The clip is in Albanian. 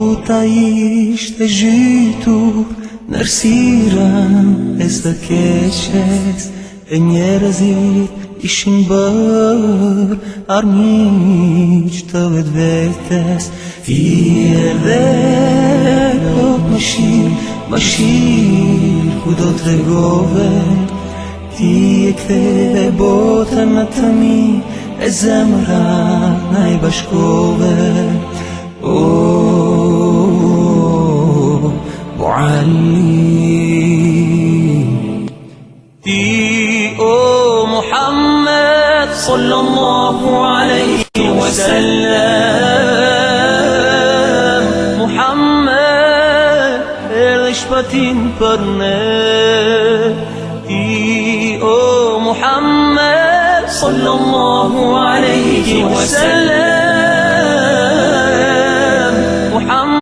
Ta ishte zhytur në errësirën e së keqes, e njerëzit ishin bërë armiq të vetvetes. Ti erdhe plot më shirë ku do t'regove. Ti e ktheve botën në të mi, e zemra na i bashkove. Ti o Muhammed sallallahu alaihi wasallam, Muhammed erdhe shpatin për ne. Ti o Muhammed sallallahu alaihi wasallam,